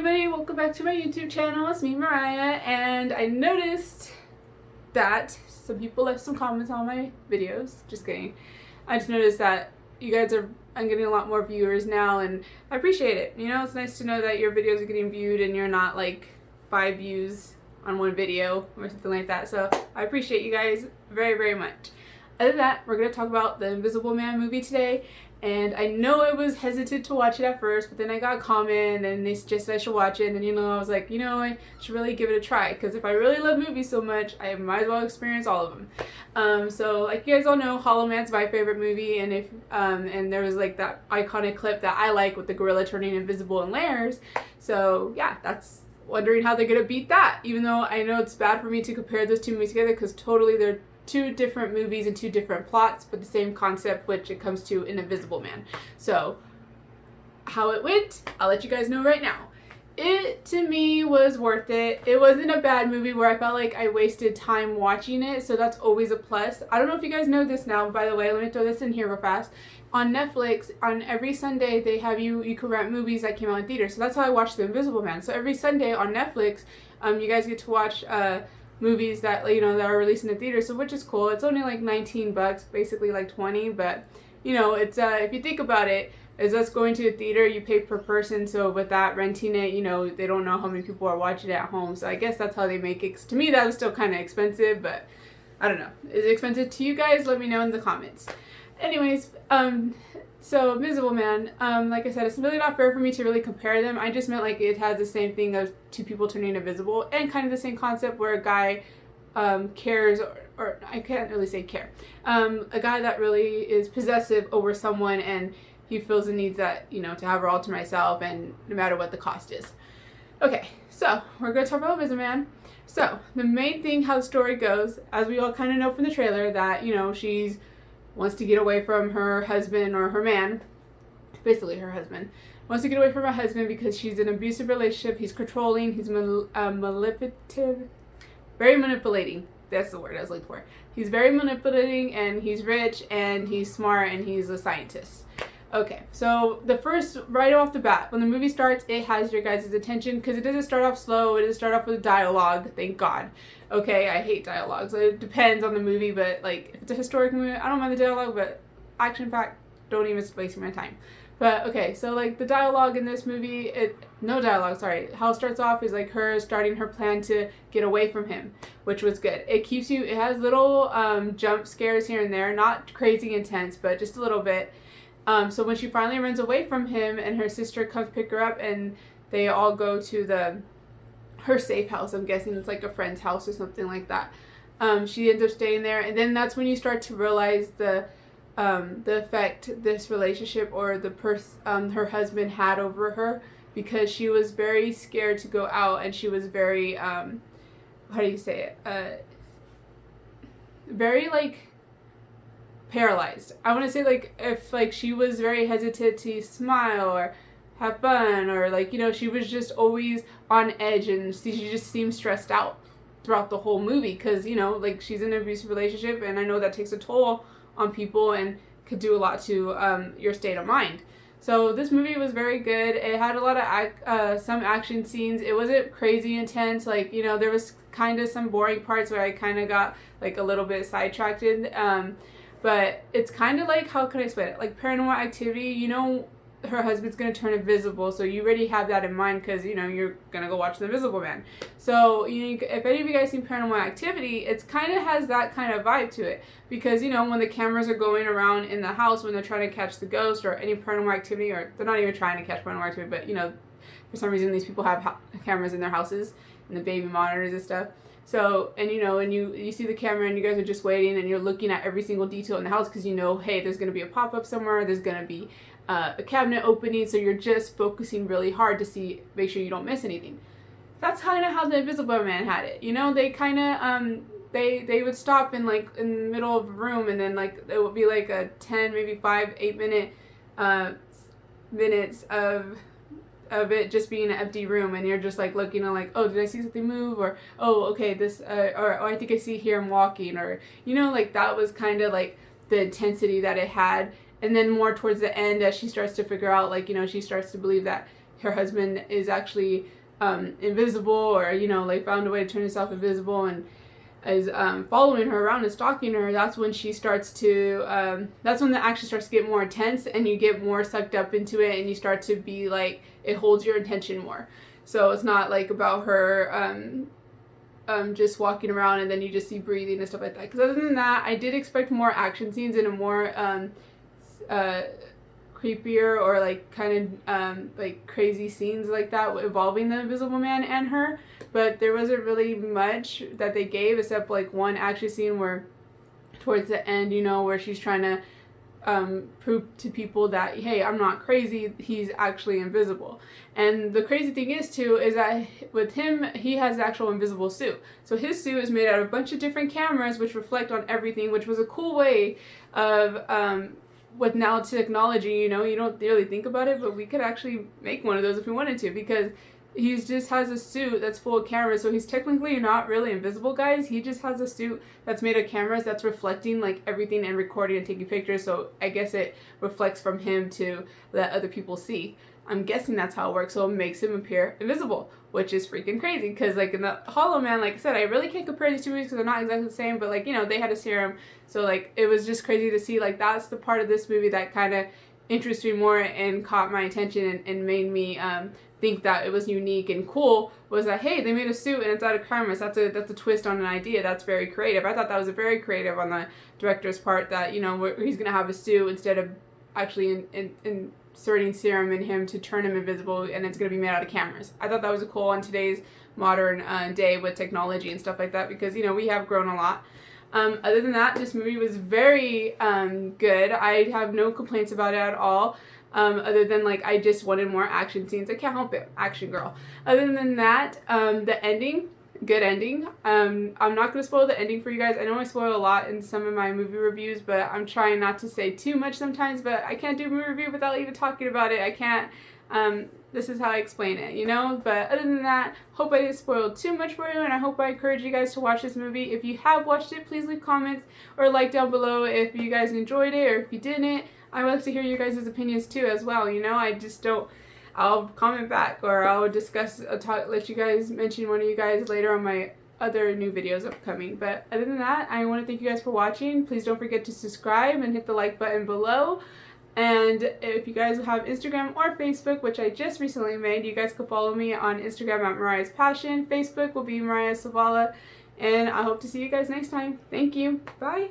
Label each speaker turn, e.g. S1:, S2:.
S1: everybody, welcome back to my YouTube channel. It's me, Mariah, and I noticed that some people left some comments on my videos. Just kidding. I just noticed that I'm getting a lot more viewers now, and I appreciate it. You know, it's nice to know that your videos are getting viewed and you're not like 5 views on one video or something like that. So I appreciate you guys very, very much. Other than that, we're going to talk about the Invisible Man movie today. And I know I was hesitant to watch it at first, but then I got a comment and they suggested I should watch it. And then, I was like, I should really give it a try. Because if I really love movies so much, I might as well experience all of them. So like you guys all know, Hollow Man's my favorite movie. And and there was like that iconic clip that I like with the gorilla turning invisible in layers. So yeah, that's wondering how they're going to beat that. Even though I know it's bad for me to compare those two movies together because totally they're 2 different movies and 2 different plots, but the same concept, which it comes to an Invisible Man. So, how it went, I'll let you guys know right now. It, to me, was worth it. It wasn't a bad movie where I felt like I wasted time watching it, so that's always a plus. I don't know if you guys know this now, by the way, let me throw this in here real fast. On Netflix, on every Sunday, they have you can rent movies that came out in theaters. So that's how I watched The Invisible Man. So every Sunday on Netflix, you guys get to watch movies that that are released in the theater, so which is cool. It's only like $19, basically like 20, but it's if you think about it, as us going to the theater, you pay per person, so with that renting it, they don't know how many people are watching it at home, so I guess that's how they make it. To me, that was still kind of expensive, but I don't know. Is it expensive to you guys? Let me know in the comments. Anyways, so Invisible Man, like I said, it's really not fair for me to really compare them. I just meant like it has the same thing of 2 people turning invisible, and kind of the same concept where a guy cares, or I can't really say care, a guy that really is possessive over someone, and he feels the needs that, to have her all to myself, and no matter what the cost is. Okay, so we're going to talk about Invisible Man. So the main thing, how the story goes, as we all kind of know from the trailer, that, she's wants to get away from her husband, or her man, basically her husband, wants to get away from her husband because she's in an abusive relationship, he's controlling, he's manipulative, very manipulating, that's the word I was looking for. He's very manipulating, and he's rich, and he's smart, and he's a scientist. Okay, so right off the bat, when the movie starts, it has your guys' attention, because it doesn't start off slow, it doesn't start off with dialogue, thank God. Okay, I hate dialogue, so it depends on the movie, but like, if it's a historic movie, I don't mind the dialogue, but action-packed, don't even waste my time. But okay, so like the dialogue in this movie, no dialogue, sorry. How it starts off is like her starting her plan to get away from him, which was good. It has little jump scares here and there, not crazy intense, but just a little bit. So when she finally runs away from him and her sister comes pick her up and they all go to her safe house, I'm guessing it's like a friend's house or something like that. She ends up staying there, and then that's when you start to realize the effect this relationship or her husband had over her, because she was very scared to go out, and she was very how do you say it, very like paralyzed. I want to say like if like she was very hesitant to smile or have fun, or like she was just always on edge, and she just seemed stressed out throughout the whole movie, because like she's in an abusive relationship, and I know that takes a toll on people and could do a lot to your state of mind. So this movie was very good. It had a lot of some action scenes. It wasn't crazy intense, like there was kind of some boring parts where I kind of got like a little bit sidetracked, but it's kind of like, how can I explain it, like Paranormal Activity. Her husband's going to turn invisible, so you already have that in mind, because you're going to go watch The Invisible Man. So if any of you guys seen Paranormal Activity, it's kind of has that kind of vibe to it, because when the cameras are going around in the house when they're trying to catch the ghost or any Paranormal Activity, or they're not even trying to catch Paranormal Activity, but for some reason these people have cameras in their houses and the baby monitors and stuff. So, and and you see the camera, and you guys are just waiting, and you're looking at every single detail in the house, because hey, there's going to be a pop-up somewhere, there's going to be a cabinet opening, so you're just focusing really hard to make sure you don't miss anything. That's kind of how The Invisible Man had it. They kind of they would stop in the middle of a room, and then like it would be like a 10, maybe 5-8 minutes of it just being an empty room, and you're just like looking and like, oh, did I see something move, or oh, okay, this or oh, I think I see here I'm walking, or like that was kind of like the intensity that it had. And then more towards the end, as she starts to figure out, like, she starts to believe that her husband is actually invisible, or like found a way to turn himself invisible and is following her around and stalking her, that's when she starts to that's when the action starts to get more intense, and you get more sucked up into it, and you start to be like, it holds your attention more. So it's not like about her just walking around and then you just see breathing and stuff like that. Because other than that, I did expect more action scenes and a more creepier or like kind of like crazy scenes like that involving the Invisible Man and her, but there wasn't really much that they gave except like one action scene where towards the end, where she's trying to prove to people that, hey, I'm not crazy, he's actually invisible. And the crazy thing is too is that with him, he has the actual invisible suit, so his suit is made out of a bunch of different cameras which reflect on everything, which was a cool way of with now technology, you don't really think about it, but we could actually make one of those if we wanted to, because he just has a suit that's full of cameras, so he's technically not really invisible, guys. He just has a suit that's made of cameras that's reflecting like everything and recording and taking pictures, so I guess it reflects from him to let other people see. I'm guessing that's how it works, so it makes him appear invisible, which is freaking crazy, because like in the Hollow Man, like I said, I really can't compare these two movies because they're not exactly the same, but like, they had a serum, so like it was just crazy to see, like that's the part of this movie that kind of interested me more and caught my attention and made me think that it was unique and cool, was that, hey, they made a suit and it's out of cameras. That's a twist on an idea. That's very creative. I thought that was a very creative on the director's part, that where he's gonna have a suit instead of actually inserting serum in him to turn him invisible, and it's gonna be made out of cameras. I thought that was cool on today's modern day with technology and stuff like that, because we have grown a lot. Other than that, this movie was very good. I have no complaints about it at all. Other than like, I just wanted more action scenes. I can't help it, action girl. Other than that, the ending, good ending. I'm not gonna spoil the ending for you guys. I know I spoil a lot in some of my movie reviews, but I'm trying not to say too much sometimes, but I can't do a movie review without even talking about it. I can't, this is how I explain it, But other than that, hope I didn't spoil too much for you, and I hope I encourage you guys to watch this movie. If you have watched it, please leave comments or like down below if you guys enjoyed it, or if you didn't. I would like to hear you guys' opinions too as well, I just don't, I'll comment back, or I'll discuss, let you guys mention one of you guys later on my other new videos upcoming. But other than that, I want to thank you guys for watching. Please don't forget to subscribe and hit the like button below. And if you guys have Instagram or Facebook, which I just recently made, you guys can follow me on Instagram at Mariah's Passion. Facebook will be Mariah Savala. And I hope to see you guys next time. Thank you. Bye.